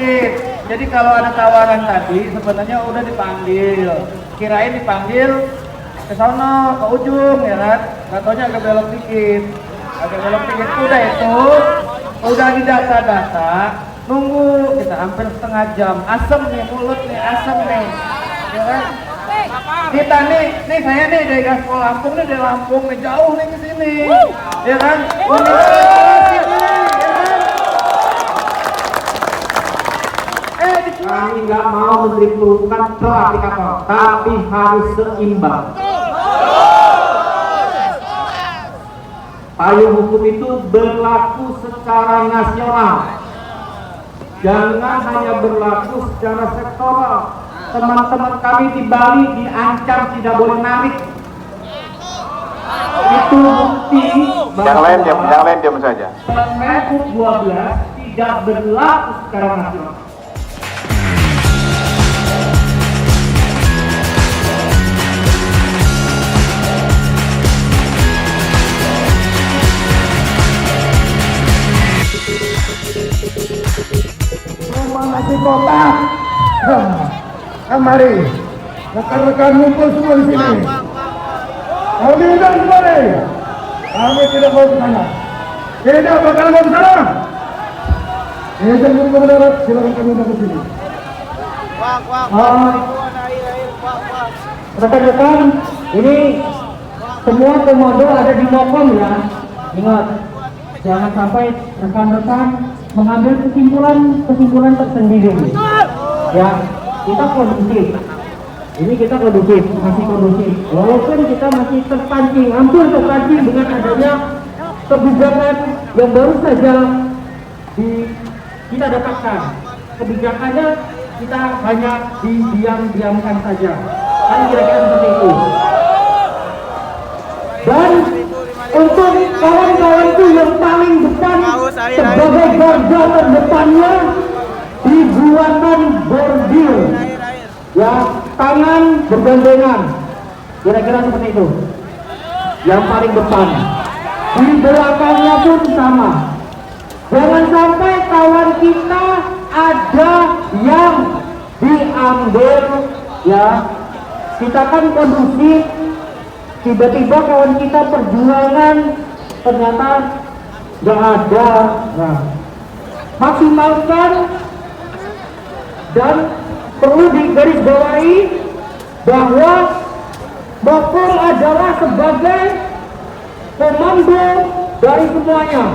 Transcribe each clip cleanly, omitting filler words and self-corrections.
dikit. Jadi kalau ada tawaran tadi sebenarnya udah dipanggil. Kirain dipanggil ke sono, ke ujung ya kan. Katanya agak belok dikit. Agak belok dikit udah itu. Udah di data-data. Nunggu kita hampir setengah jam. Asem nih mulut nih, asem nih. Ya kan? Kita nih saya nih dari Gaspol Lampung nih, dari Lampung nih jauh nih ke sini. Ya kan? Kami nggak mau menteri perhubungan pro aplikator, tapi harus seimbang. Payung hukum itu berlaku secara nasional, jangan hanya berlaku secara sektoral. Teman-teman kami di Bali diancam tidak boleh narik. Itu bukti yang lain diam saja. Permen 12 tidak berlaku secara nasional. Nasi kotak, mari rekan-rekan ngumpul semua di sini. Kami undang semua nih. Kami tidak mau ke sana. Tidak bakal mau ke sana. Izin dulu mendarat, silakan kami undang ke sini. Rekan-rekan, ini semua komando ada di Mokom ya. Ingat, jangan sampai rekan-rekan mengambil kesimpulan tersendiri. Ya, kita kondusif. Ini kita kondusif, masih kondusif. Walaupun kita masih terpancing, hampir terpancing dengan adanya kebijakan yang baru saja kita dapatkan. Kebijakannya kita hanya didiamkan saja. Kan kira-kira seperti itu. Dan untuk kawan-kawanku yang paling depan sebagai garda terdepannya dibuatkan bordil ya, tangan bergandengan, kira-kira seperti itu. Yang paling depan, di belakangnya pun sama. Jangan sampai kawan kita ada yang diambil ya. Kita kan kondusif, tiba-tiba kawan kita perjuangan ternyata nggak ada. Nah, maksimalkan dan perlu digarisbawahi bahwa Mokom adalah sebagai komando dari semuanya.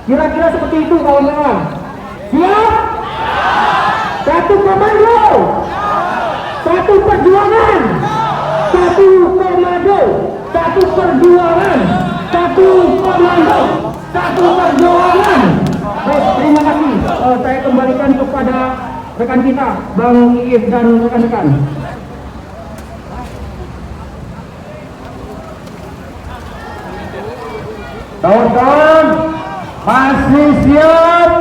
Kira-kira seperti itu kawan-kawan. Siap? Satu komando, satu perjuangan, satu komando, satu perjuangan, satu komando, satu perjuangan. Baik, terima kasih. Saya kembalikan kepada rekan kita, Bang Iif dan rekan-rekan. Kawan-kawan, masih siap?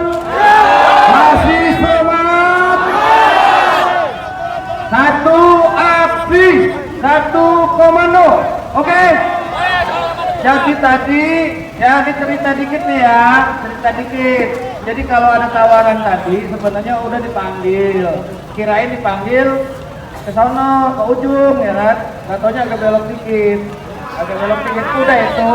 Masih semangat? Satu aksi, satu komando. Oke? Jadi tadi, ya ini cerita dikit nih ya, cerita dikit. Jadi kalau ada tawaran tadi sebenarnya udah dipanggil. Kirain dipanggil ke sono, ke ujung ya kan. Katanya agak belok dikit. Agak belok dikit udah itu.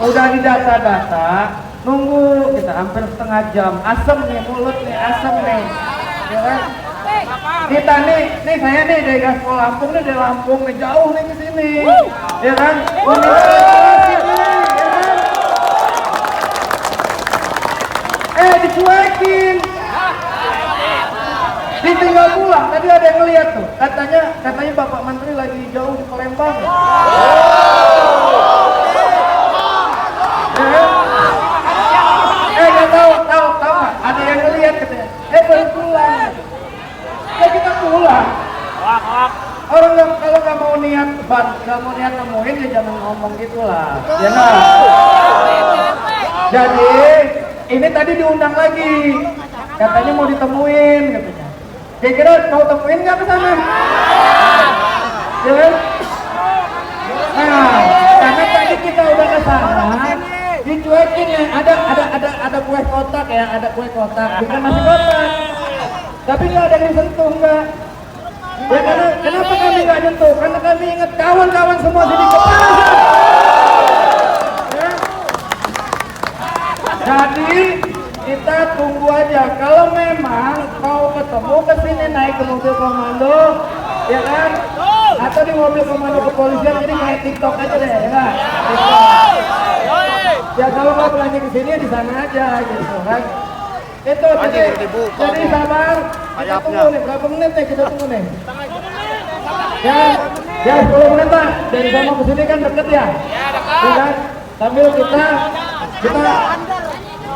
Udah di data-data. Nunggu kita hampir setengah jam. Asem nih mulut nih, asem nih. Ya kan? Kita nih saya nih dari Gaspol Lampung nih, dari Lampung nih jauh nih ke sini. Ya kan? Dicuekin, ditinggal pulang. Tadi ada yang ngeliat tuh, katanya Bapak Menteri lagi jauh di Palembang. Nggak tahu nggak? Ada yang ngeliat katanya. Baru pulang. Ya kita pulang. Orang kalau nggak mau niat nemuin ya jangan ngomong gitulah. Ya nah. Jadi ini tadi diundang lagi, katanya mau ditemuin katanya. Kira-kira mau temuin nggak ke sana? Ya kan? Nah, karena tadi kita udah ke sana, dicuekin ya. Ada kue kotak ya, ada kue kotak, bukan nasi kotak. Tapi nggak ada yang sentuh, enggak. Ya karena kenapa kami nggak nyentuh? Karena kami ingat kawan-kawan semua sini kepala. Ya. Jadi kita tunggu aja. Kalau memang mau ketemu kesini naik ke mobil komando, ya kan? Atau di mobil komando kepolisian, jadi kayak TikTok aja deh, ya kan? TikTok. Ya kalau mau belanja ke sini di sana aja, gitu kan? Itu jadi sabar. Kita tunggu nih berapa menit nih kita tunggu nih. Ya 10 menit Pak. Dari sana ke sini kan deket ya? Ya dekat. Ya kan? Sambil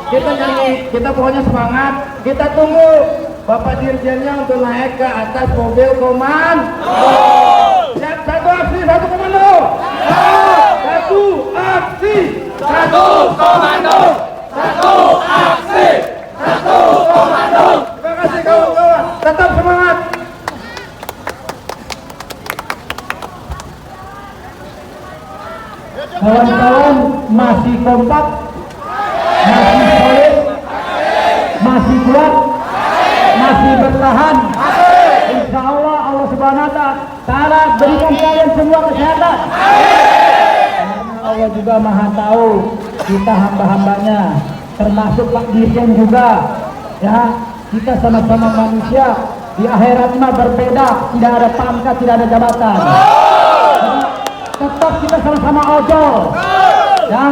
kita nyanyi, kita pokoknya semangat. Kita tunggu Bapak Dirjennya untuk naik ke atas mobil komando. Siap, satu aksi, satu komando. Satu aksi, satu komando. Satu aksi, satu komando. Terima kasih kawan-kawan. Tetap semangat. Kawan-kawan masih kompak, masih solid, masih kuat, masih bertahan. Insya Allah Allah Subhanahu Wa Taala berikan kalian semua kesehatan. Karena Allah juga Maha tahu kita hamba-hambanya, termasuk Pak Dirjen juga. Ya, kita sama-sama manusia. Di akhirat mah berbeda, tidak ada pangkat, tidak ada jabatan. Tetap kita sama-sama ojol. Ya.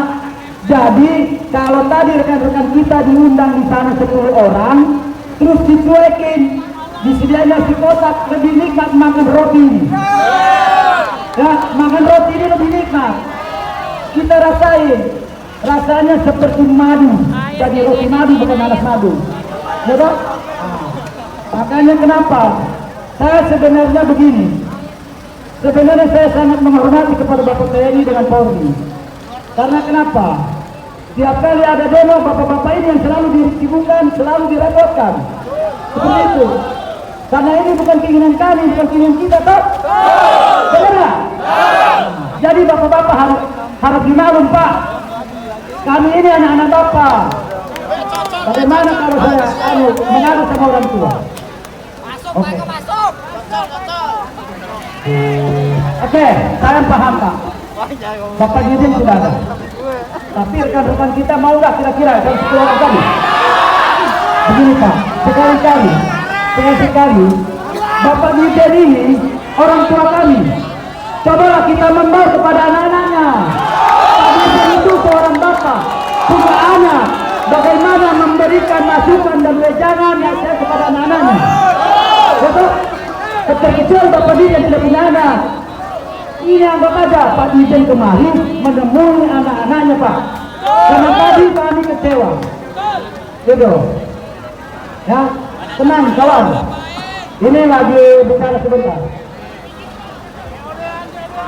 Jadi kalau tadi rekan-rekan kita diundang di sana 10 orang, terus dicuekin, disediain nasi kotak, lebih nikmat makan roti. Ya, makan roti ini lebih nikmat. Kita rasain, rasanya seperti madu. Jadi roti madu bukan alas madu. Ya toh? Makanya kenapa? Saya sebenarnya begini. Sebenarnya saya sangat menghormati kepada Bapak TNI dengan Polri. Karena kenapa? Tiap kali ada demo, bapak-bapak ini yang selalu disibukkan, selalu direpotkan. Seperti itu. Karena ini bukan keinginan kami, bukan keinginan kita, toh? Benar nggak? Jadi bapak-bapak harus dimaklum, Pak. Kami ini anak-anak bapak. Bagaimana kalau saya mengadu sama orang tua? Oke. Oke, saya paham Pak. Bapak Dirjen sudah ada. Tapi rekan-rekan kita mau nggak kira-kira dalam 10 orang tadi? Begini Pak, sekali-kali Bapak Dirjen ini orang tua kami. Cobalah kita membawa kepada anak-anaknya. Pak Dirjen itu seorang bapak, punya anak. Bagaimana memberikan masukan dan wejangan yang saya kepada anak-anaknya. Betul? Kecil Bapak Dirjen tidak punya anak. Ini anggap aja Pak Dirjen kemarin menemui anak-anaknya Pak. Karena tadi kami kecewa. Gitu. Ya, tenang kawan. Ini lagi bicara sebentar.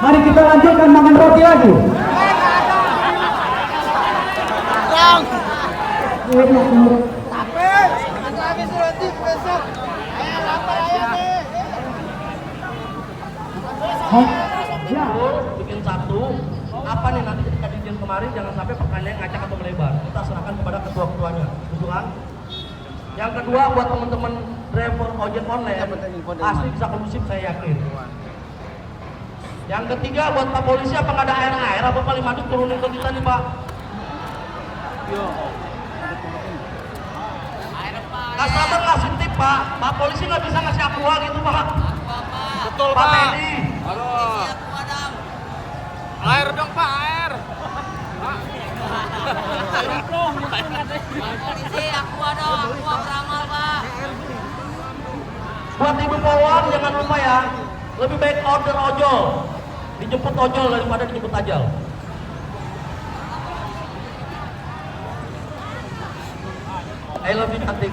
Mari kita lanjutkan makan roti lagi. Ya. Bikin satu, apa nih nanti ketika Dirjen kemarin jangan sampai pertanyaannya ngacak atau melebar. Kita serahkan kepada ketua-ketuanya, gitu kan? Yang kedua buat teman-teman driver ojek online, pasti bisa kondusif saya yakin. Yang ketiga buat Pak Polisi, apa nggak ada air apa paling madu turunin ke kita nih Pak? Nggak sabar ngasih tip Pak. Pak Polisi nggak bisa ngasih aqua gitu Pak. Betul Pak. TNI. Halo. Air dong Pak, air. Polisi, aku beramal Pak. Buat Ibu Polwan jangan lupa ya, lebih baik order ojol, dijemput ojol daripada dijemput ajal. I love you cantik.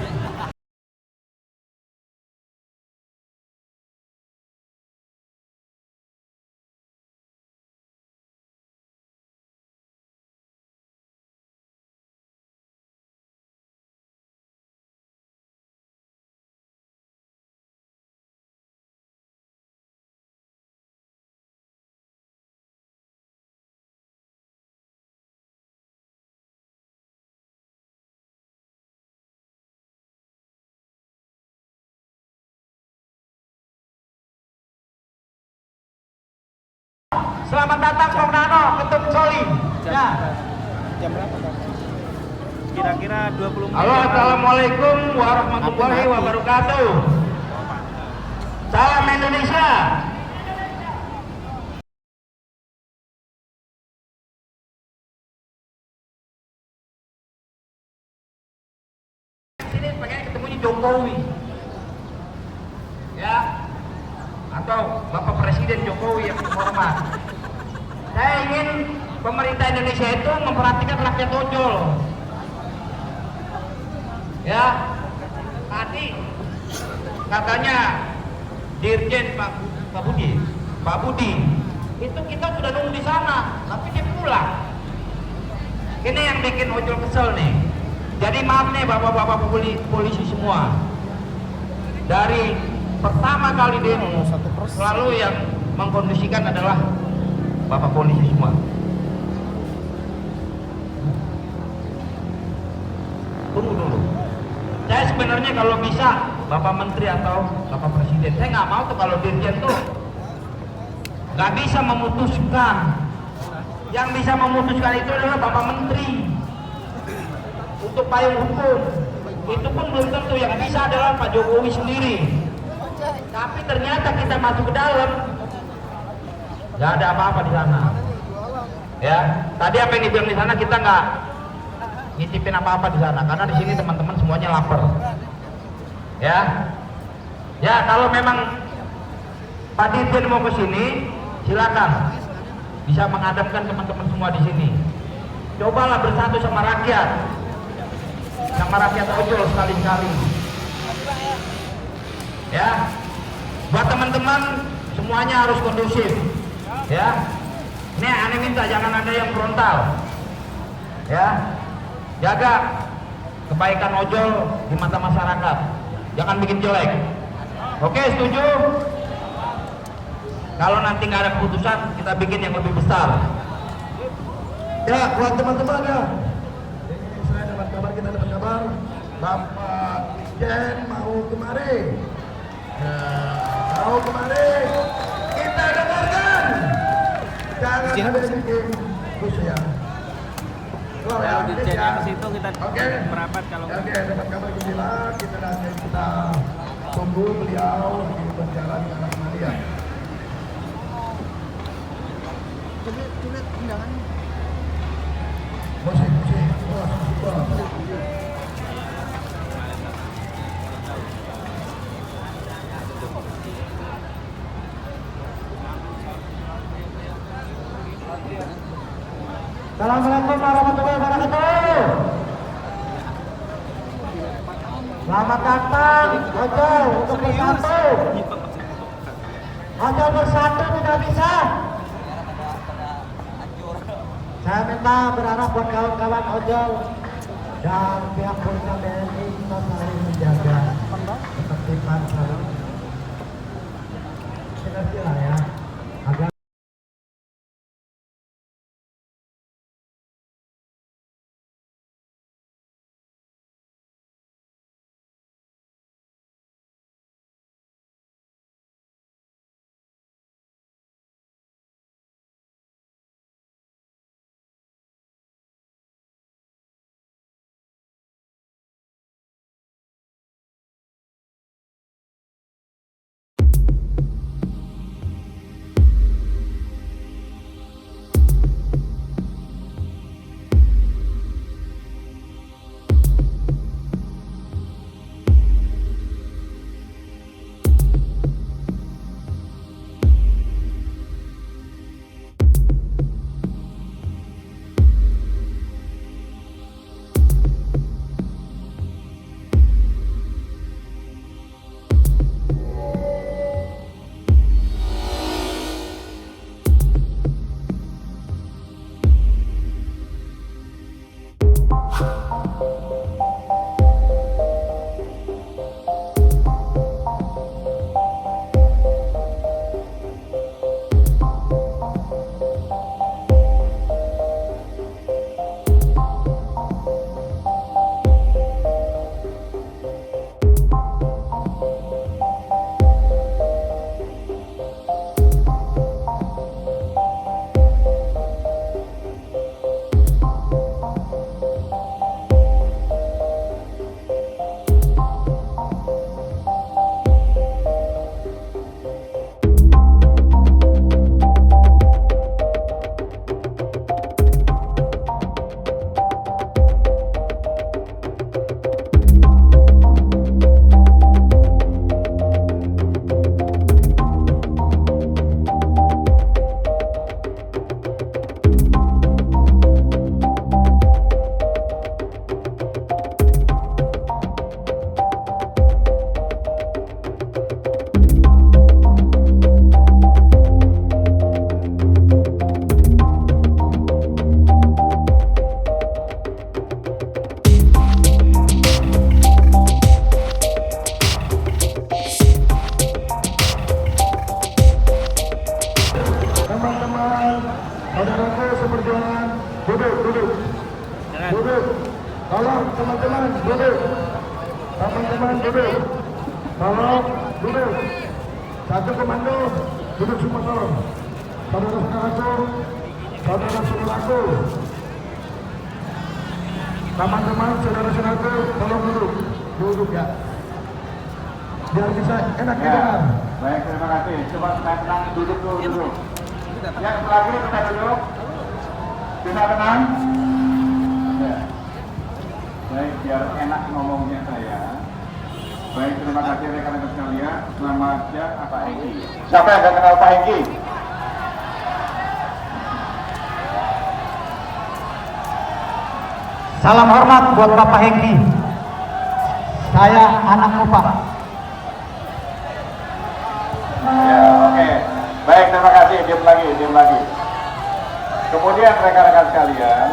Selamat datang Kong Nano, Ketum Soli. Ya. Jam berapa, Kang? Kira-kira 20 menit. Halo, assalamualaikum warahmatullahi wabarakatuh. Salam Indonesia. Sini pengen ketemunya Jokowi, ya, atau Bapak Presiden Jokowi yang terhormat. Saya ingin pemerintah Indonesia itu memperhatikan rakyat ojol. Ya, tadi katanya Dirjen Pak Budi, itu kita sudah nunggu di sana, tapi dia pulang. Ini yang bikin ojol kesel nih. Jadi maaf nih bapak-bapak polisi semua. Dari pertama kali demo, selalu yang mengkondisikan adalah bapak polisi semua. Tunggu dulu. Saya sebenarnya kalau bisa Bapak Menteri atau Bapak Presiden, saya nggak mau tuh kalau Dirjen tuh nggak bisa memutuskan. Yang bisa memutuskan itu adalah Bapak Menteri untuk payung hukum. Itu pun belum tentu, yang bisa adalah Pak Jokowi sendiri. Tapi ternyata kita masuk ke dalam, nggak ada apa-apa di sana. Ya, tadi apa yang dibilang di sana kita nggak ngicipin apa-apa di sana, karena di sini teman-teman semuanya lapar. Ya, kalau memang Pak Dirjen mau ke sini, silakan, bisa menghadapkan teman-teman semua di sini. Cobalah bersatu sama rakyat ojol sekali-sekali. Ya, buat teman-teman semuanya harus kondusif. Ya, ini aneh minta jangan ada yang frontal. Ya. Jaga kebaikan ojol di mata masyarakat, jangan bikin jelek. Oke, setuju? Kalau nanti nggak ada keputusan, kita bikin yang lebih besar. Ya, buat teman-teman ya. Ini saya dapat kabar, Bapak Dirjen mau kemari. Kita dengarkan. Jangan ada yang bikin khusus ya. Kalau Dirjennya ke situ kita merapat kalau Oke, dapat kabar gembira, kita tunggu beliau lagi berjalan ke arah Maria. Coba undangan. Musik. Assalamualaikum warahmatullahi wabarakatuh. Selamat datang ojol untuk bersatu. Ojol bersatu tidak bisa. Saya minta berharap buat kawan-kawan ojol dan pihak polisi BNI kita saling menjaga ketertiban saling. Kira-kira ya, agar duduk. Teman-teman duduk. Tolong duduk. Satu komando duduk semua tolong. Saudara-saudaraku, teman-teman, saudara-saudaraku, tolong duduk ya. Biar bisa enak Ya, dengar. baik, terima kasih. Coba tenang, duduk dulu. Yang terakhir kita duduk. Bisa tenang. Ya. Baik, biar enak ngomongnya saya. Baik, terima kasih rekan-rekan sekalian. Selamat siang, Pak Hengki. Siapa yang nggak kenal Pak Hengki? Salam hormat buat Bapak Hengki. Saya anakmu, Pak. Ya, oke. Baik, terima kasih. Diam lagi. Kemudian rekan-rekan sekalian,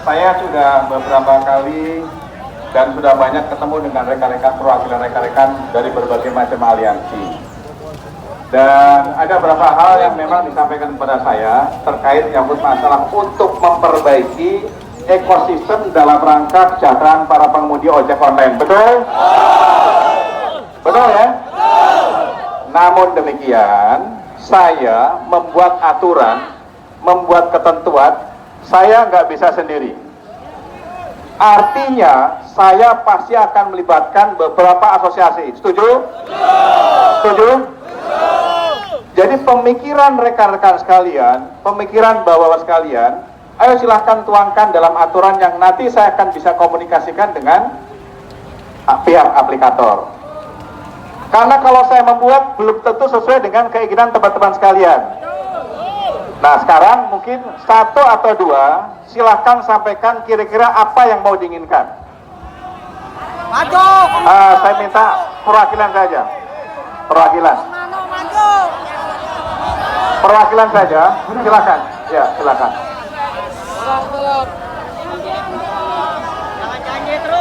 saya sudah beberapa kali dan sudah banyak ketemu dengan rekan-rekan perwakilan rekan-rekan dari berbagai macam aliansi. Dan ada beberapa hal yang memang disampaikan kepada saya terkait menyangkut masalah untuk memperbaiki ekosistem dalam rangka kesejahteraan para pengemudi ojek online. Betul? Betul ya? Namun demikian, saya membuat aturan, membuat ketentuan, saya nggak bisa sendiri. Artinya, saya pasti akan melibatkan beberapa asosiasi. Setuju? Setuju? Jadi pemikiran rekan-rekan sekalian, pemikiran bapak-bapak sekalian, ayo silahkan tuangkan dalam aturan yang nanti saya akan bisa komunikasikan dengan pihak aplikator. Karena kalau saya membuat belum tentu sesuai dengan keinginan teman-teman sekalian. Nah sekarang mungkin satu atau dua silahkan sampaikan kira-kira apa yang mau diinginkan. Saya minta perwakilan saja. Perwakilan saja, silakan. Ya, silakan.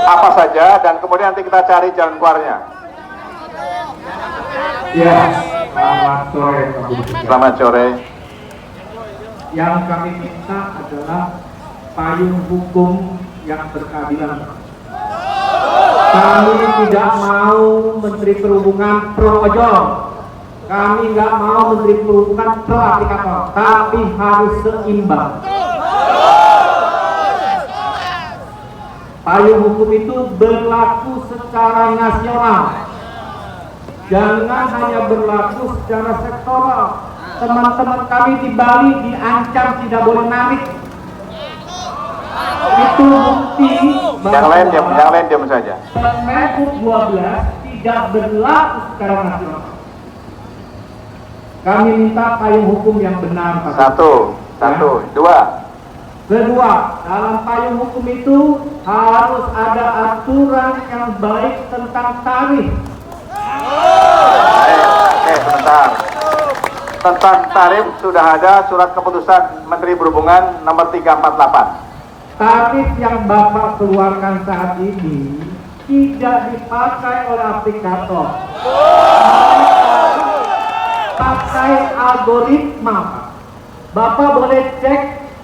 Apa saja dan kemudian nanti kita cari jalan keluarnya. Ya, selamat sore. Selamat sore. Yang kami minta adalah payung hukum yang berkeadilan. Kami tidak mau Menteri Perhubungan pro ojol. Kami nggak mau Menteri Perhubungan pro aplikator, tapi harus seimbang. Payung hukum itu berlaku secara nasional. Jangan hanya berlaku secara sektoral. Teman-teman kami di Bali diancam tidak boleh narik. Itu bukti Yang lain diam saja. Permen 12 tidak berlaku secara nasional. Kami minta payung hukum yang benar, Pak. Satu. Dua. Kedua, dalam payung hukum itu harus ada aturan yang baik tentang tarif. Oke, sebentar. Tentang tarif sudah ada surat keputusan Menteri Perhubungan nomor 348. Tarif yang Bapak keluarkan saat ini tidak dipakai oleh aplikator. Pakai algoritma. Bapak boleh cek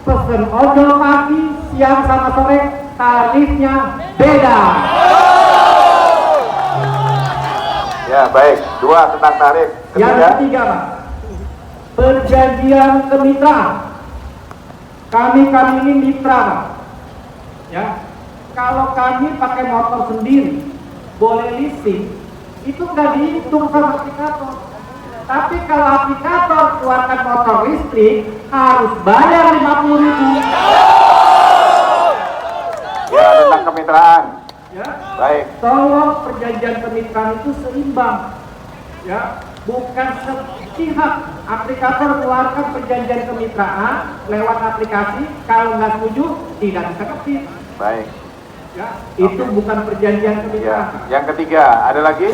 pesen ojol pagi, siang sama sore, tarifnya beda. Ya, baik. Dua tentang tarif. Yang ketiga, Pak, perjanjian kemitraan. Kami ini mitra, Pak. Ya, kalau kami pakai motor sendiri, boleh leasing, itu nggak dihitung sama aplikator. Tapi kalau aplikator keluarkan motor listrik, harus bayar 50.000. Ya, tentang kemitraan. Ya, Baik. tolong perjanjian kemitraan itu seimbang. Ya, bukan sepihak. Aplikator keluarkan perjanjian kemitraan lewat aplikasi, kalau nggak setuju tidak bisa ketik. Baik. Ya, itu bukan perjanjian Ya, kemitraan. yang ketiga ada lagi?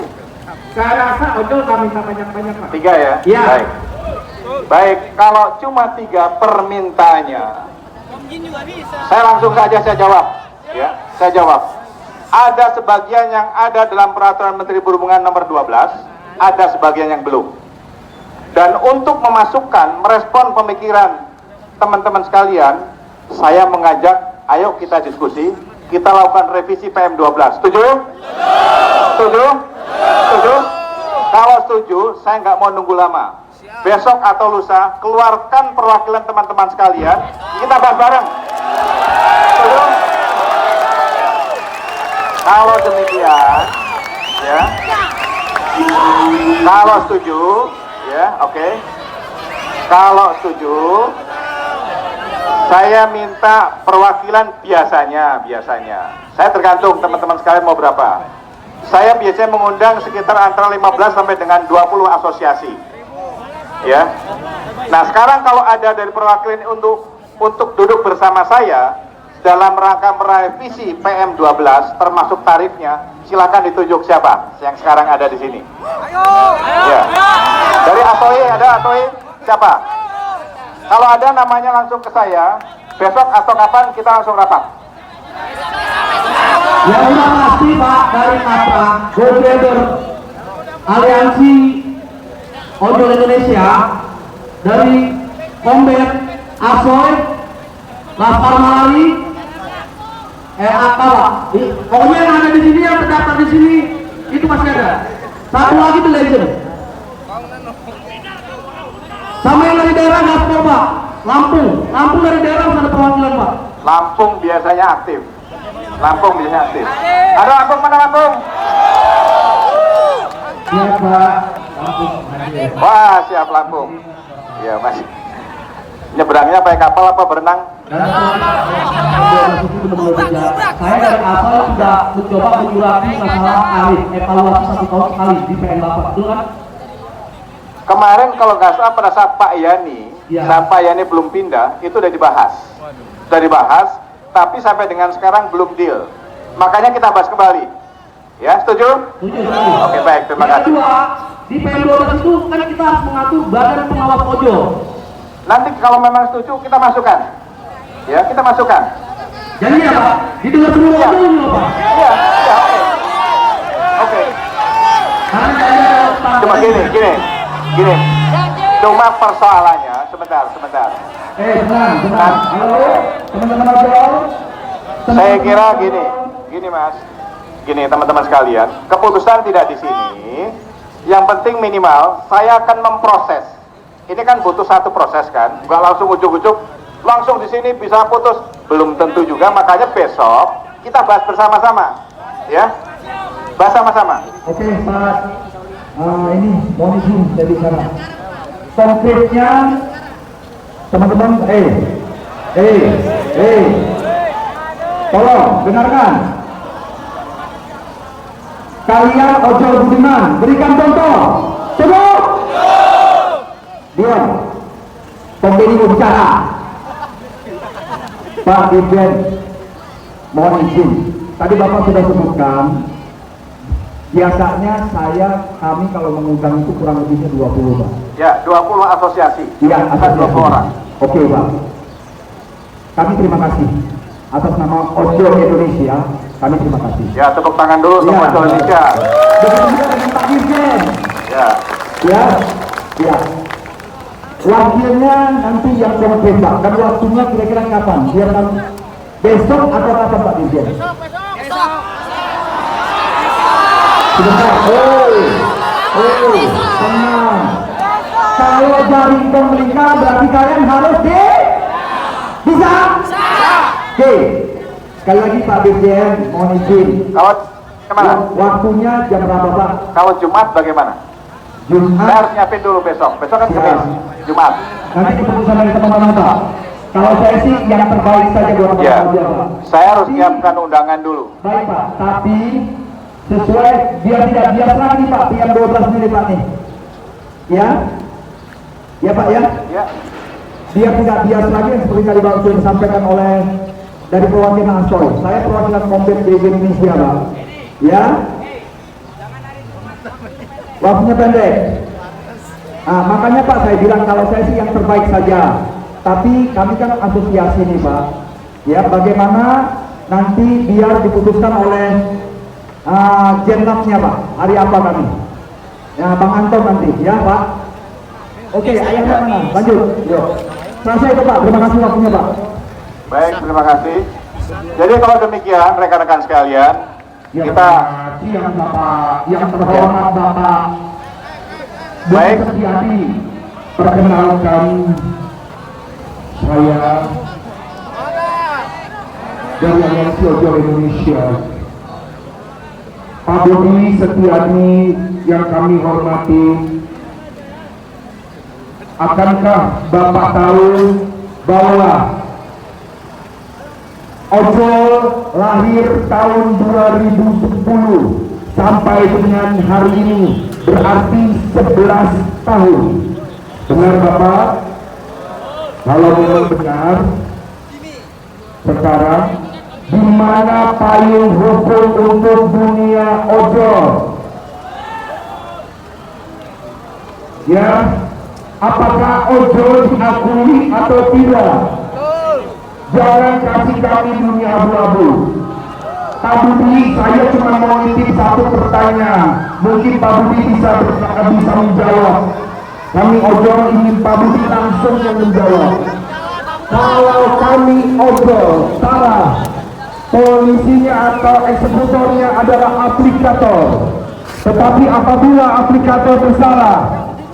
Saya rasa ojol nggak minta banyak-banyak, Pak. 3 ya? Ya. Baik. Baik, kalau cuma 3 permintaannya, saya langsung saja saya jawab. Ya, saya jawab. Ada sebagian yang ada dalam peraturan Menteri Perhubungan nomor 12, ada sebagian yang belum. Dan untuk memasukkan, merespon pemikiran teman-teman sekalian, saya mengajak, ayo kita diskusi, kita lakukan revisi PM12. Setuju? Setuju? Setuju? Kalau setuju, saya nggak mau nunggu lama. Besok atau lusa, keluarkan perwakilan teman-teman sekalian, kita bahas bareng. Setuju? Kalau demikian, ya. Kalau setuju, ya, oke. Kalau setuju, saya minta perwakilan biasanya. Saya tergantung teman-teman sekalian mau berapa. Saya biasanya mengundang sekitar antara 15 sampai dengan 20 asosiasi. Ya. Nah, sekarang kalau ada dari perwakilan untuk duduk bersama saya dalam rangka merevisi PM12 termasuk tarifnya, silakan ditunjuk siapa yang sekarang ada di sini. Ya. Dari ATOI ada ATOI siapa? Kalau ada namanya langsung ke saya. Besok atau kapan kita langsung rapat. Yang sudah pasti Pak dari apa? Go-Gather Aliansi Ojol Indonesia, dari Kombet, Asoy, Laskar Malali, Akala. Pokoknya yang ada di sini, yang terdaftar di sini itu pasti ada. Satu lagi itu Legend. Sama yang dari daerah Gaspol Pak, Lampung dari daerah ada perwakilan Pak. Lampung biasanya aktif. Ada Lampung, mana Lampung? Iya Pak, Lampung. Wah, siap Lampung. Iya masih. Nyebrangnya pakai kapal apa berenang? Saya dari asal sudah mencoba menyurati masalah alih evaluasi 1 tahun sekali di PM8, betul kan? Kemarin kalau nggak salah pada saat Pak Yani, saat Pak Yani belum pindah, itu sudah dibahas. Tapi sampai dengan sekarang belum deal. Makanya kita bahas kembali. Ya, setuju? Oke, baik, terima kasih. Yang kedua, di PM12 itu kan kita harus mengatur badan pengawas ojol. Nanti kalau memang setuju, kita masukkan. Ya, kita masukkan. Jadi ya Pak, didengar semua ojol ini Pak. Iya, oke. Cuma gini. Cuma persoalannya, sebentar. Tenang. Halo, teman-teman ojol. Saya kira gini Mas. Gini teman-teman sekalian, keputusan tidak di sini. Yang penting minimal saya akan memproses. Ini kan butuh satu proses kan, nggak langsung ujuk-ujuk langsung di sini bisa putus, belum tentu juga. Makanya besok kita bahas bersama-sama, ya, bahas sama-sama. Oke Pak, ini mohon izin saya bicara. Konkretnya teman-teman, tolong dengarkan. Kalian ojol budiman, berikan contoh. Cukup. Diam. Pembeli mau bicara. Pak Dirjen, mohon izin. Tadi Bapak sudah sebutkan, biasanya kami kalau mengundang itu kurang lebihnya 20 Pak. Ya, 20 asosiasi. Iya, asosiasi. 20 orang. Oke Pak. Kami terima kasih atas nama Ojol Indonesia. Kami terima kasih. Ya, tepuk tangan dulu untuk Ojol Indonesia. Begitu juga dengan Pak Dirjen. Ya. Wakilnya nanti yang besok dan waktunya kira-kira kapan? Biar kami besok atau kapan Pak Dirjen? Sebentar. Tenang. Kalau jaring pemerintah berarti kalian harus bisa? Oke. Sekali lagi Pak Dirjen, mohon izin. Kalau kemana? Waktunya jam berapa Pak? Kalau Jumat bagaimana? Saya Jumat. harus nyiapin dulu besok. Besok kan Ya. Kamis. Jumat. Nanti keputusan dari teman-teman Pak. Kalau saya sih yang terbaik saja buat Ya. teman-teman Pak. Saya harus siapkan undangan dulu. Baik Pak, tapi sesuai biar tidak bias lagi Pak, PM12 ini Pak nih. Ya Pak ya. Ya. Biar tidak bias lagi yang seperti tadi Pak sudah disampaikan oleh dari perwakilan Asoy. Saya perwakilan Kombet di Indonesia Pak. Ya. Waktunya pendek. Makanya Pak saya bilang kalau saya sih yang terbaik saja. Tapi kami kan asosiasi nih Pak. Ya, bagaimana nanti biar diputuskan oleh Jenapnya Pak. Hari apa kami? Ya, Bang Anton nanti ya Pak. Oke, ayahnya mana? Lanjut. Yuk. Selesai itu Pak. Terima kasih waktunya Pak. Baik, terima kasih. Jadi kalau demikian rekan-rekan sekalian, kita yang Bapak, yang terhormat Bapak baik. Setiati, perkenalkan saya dari Aliansi Ojol Indonesia, Pak Budi Setiati yang kami hormati. Akankah Bapak tahu bahwa Ojol lahir tahun 2010 sampai dengan hari ini berarti 11 tahun. Benar Bapak? Kalau memang benar, sekarang di mana payung hukum untuk dunia ojol? Ya, apakah ojol diakui atau tidak? Jangan kasih kami dunia abu-abu. Pak Budi, saya cuma mau nitip satu pertanyaan. Mungkin Pak Budi bisa menjawab. Kami ojol ingin Pak Budi langsung yang menjawab. Kalau kami ojol salah, polisinya atau eksekutornya adalah aplikator. Tetapi apabila aplikator bersalah,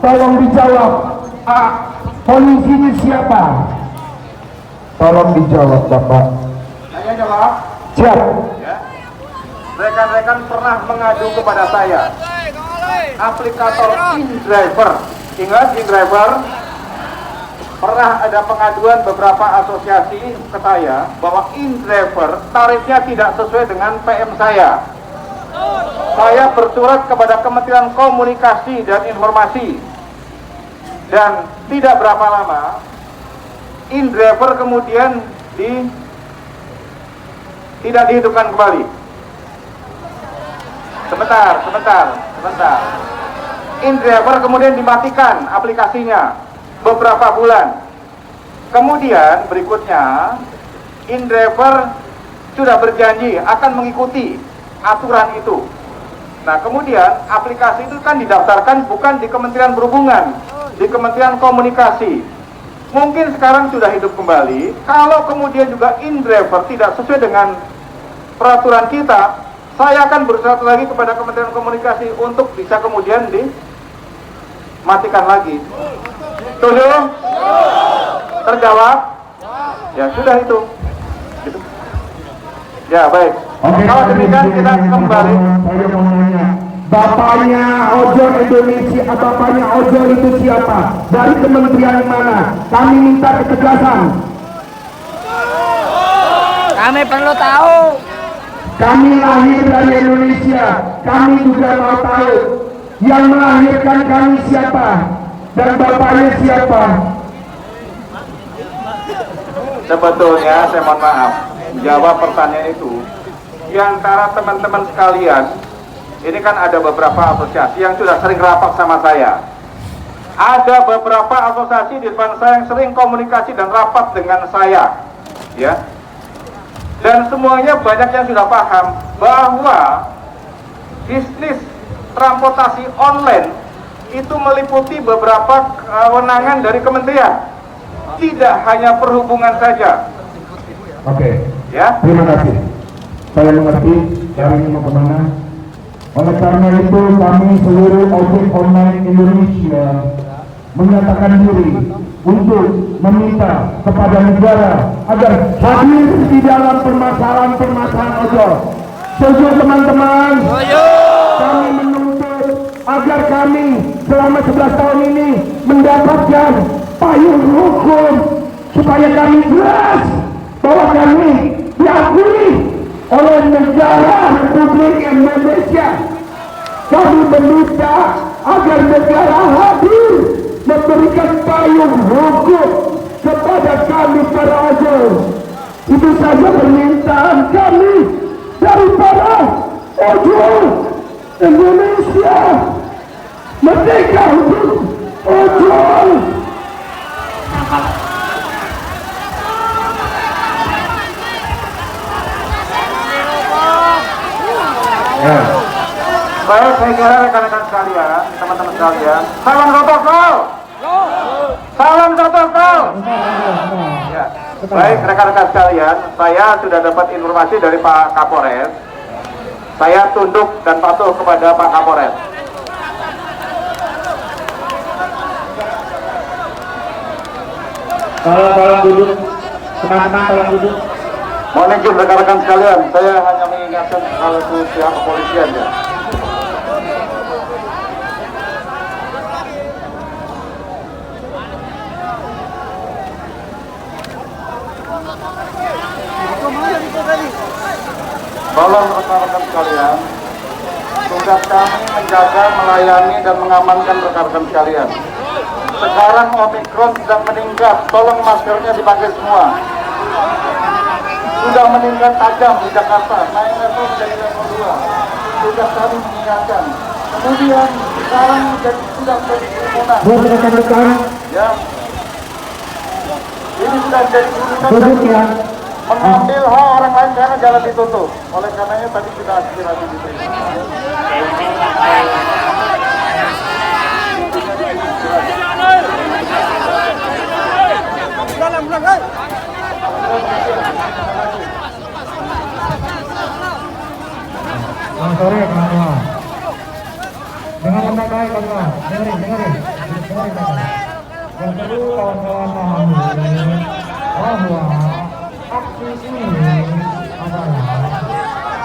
tolong dijawab. Polisinya siapa? Tolong dijawab Bapak. Saya jawab. Siap. Ya. Rekan-rekan pernah mengadu kepada saya. Aplikator InDriver. Ingat InDriver? Pernah ada pengaduan beberapa asosiasi ke saya bahwa InDriver tarifnya tidak sesuai dengan PM saya. Saya bersurat kepada Kementerian Komunikasi dan Informasi. Dan tidak berapa lama InDriver kemudian tidak dihidupkan kembali. Sebentar. InDriver kemudian dimatikan aplikasinya beberapa bulan. Kemudian berikutnya InDriver sudah berjanji akan mengikuti aturan itu. Nah kemudian aplikasi itu kan didaftarkan bukan di Kementerian Perhubungan, di Kementerian Komunikasi. Mungkin sekarang sudah hidup kembali. Kalau kemudian juga InDriver tidak sesuai dengan peraturan kita, saya akan berusaha lagi kepada Kementerian Komunikasi untuk bisa kemudian dimatikan lagi. Setuju? Terjawab? Ya sudah itu. Gitu. Ya baik. Oke, Kalau demikian kita kembali. Saya mau nanya, Bapaknya ojol Indonesia, bapaknya ojol itu siapa? Dari kementerian mana? Kami minta ketegasan. Kami perlu tahu. Kami lahir dari Indonesia. Kami juga mau tahu yang melahirkan kami siapa dan bapaknya siapa. Sebetulnya saya mohon maaf menjawab pertanyaan itu. Di antara teman-teman sekalian, ini kan ada beberapa asosiasi yang sudah sering rapat sama saya. Ada beberapa asosiasi di depan saya yang sering komunikasi dan rapat dengan saya, ya. Dan semuanya banyak yang sudah paham bahwa bisnis transportasi online itu meliputi beberapa kewenangan dari kementerian, tidak hanya perhubungan saja. Oke, Ya. terima kasih. Saya mengerti dari ini mau kemana. Oleh karena itu kami seluruh ojek online Indonesia menyatakan diri untuk meminta kepada negara agar hadir di dalam permasalahan ojol. Setuju teman-teman? Kami menuntut agar kami selama 11 tahun ini mendapatkan payung hukum supaya kami jelas bahwa kami diakui oleh negara Republik Indonesia. Kami meminta agar negara hadir memberikan payung hukum kepada kami para ojol. Itu saja permintaan kami daripada ojol Indonesia. Merdeka untuk ojol. Baik, saya kira rekan-rekan sekalian, teman-teman sekalian, salam protokol. Salam protokol. Ya. Baik rekan-rekan sekalian, saya sudah dapat informasi dari Pak Kapolres. Saya tunduk dan patuh kepada Pak Kapolres. Tolong duduk. Teman-teman tolong duduk. Mohon izin rekan-rekan sekalian, saya hanya mengingatkan hal itu pihak kepolisian ya. Tolong rekan-rekan sekalian, tugas kami menjaga, melayani, dan mengamankan rekan-rekan sekalian. Sekarang Omikron sedang meningkat, tolong maskernya dipakai semua. Sudah meningkat tajam di Jakarta, naik level menjadi level 2. Tugas kami mengingatkan. Kemudian sekarang sudah menjadi kerumunan. Buat rekan-rekan, Ya, ini sudah menjadi kerumunan. duduk ya. Mengambil hak orang lain karena jalan ditutup. Oleh karenanya tadi kita aspirasi diterima. Selamat sore kawan-kawan. Dengan baik kawan-kawan, dengerin. Yang perlu kawan-kawan pahami bahwa aksi ini adalah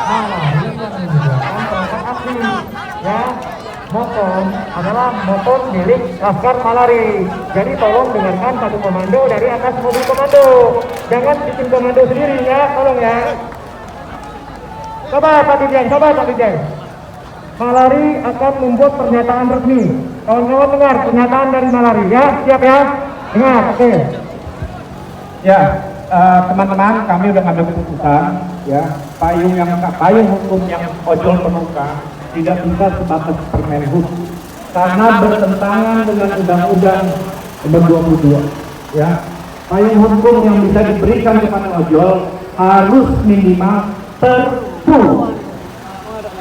malari yang menyediakan perangkat aksi. Ya, motor adalah motor milik Laskar Malari. Jadi tolong dengarkan satu komando dari atas mobil komando. Jangan bikin komando sendiri ya, tolong ya. Coba Pak Dirjen. Malari akan membuat pernyataan resmi. Kawan-kawan dengar pernyataan dari Malari ya, siap ya? Dengar, oke. Ya, teman-teman, kami udah ngambil keputusan ya, payung hukum yang ojol penumpang tidak bisa sebatas Permenhub karena bertentangan dengan Undang-Undang Nomor 22 ya. Payung hukum yang bisa diberikan kepada ojol harus minimal Perpu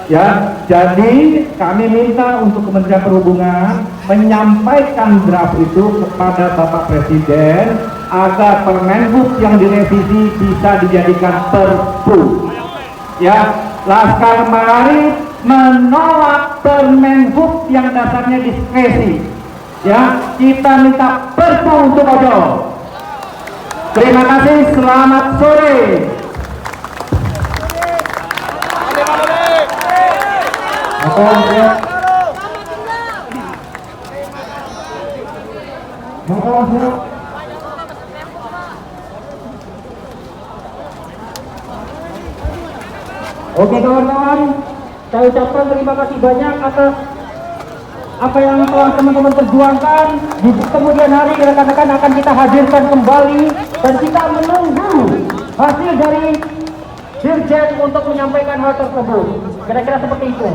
ya. Jadi kami minta untuk Kementerian Perhubungan menyampaikan draft itu kepada Bapak Presiden agar Permenhub yang direvisi bisa dijadikan Perpu ya. Laskar Malari menolak Permenhub yang dasarnya diskresi ya. Kita minta Perpu untuk ojol. Terima kasih, selamat sore. Oke kawan-kawan, saya ucapkan terima kasih banyak atas apa yang telah teman-teman perjuangkan. Di kemudian hari rekan-rekan akan kita hadirkan kembali dan kita menunggu hasil dari Dirjen untuk menyampaikan hal tersebut. Kira-kira seperti itu.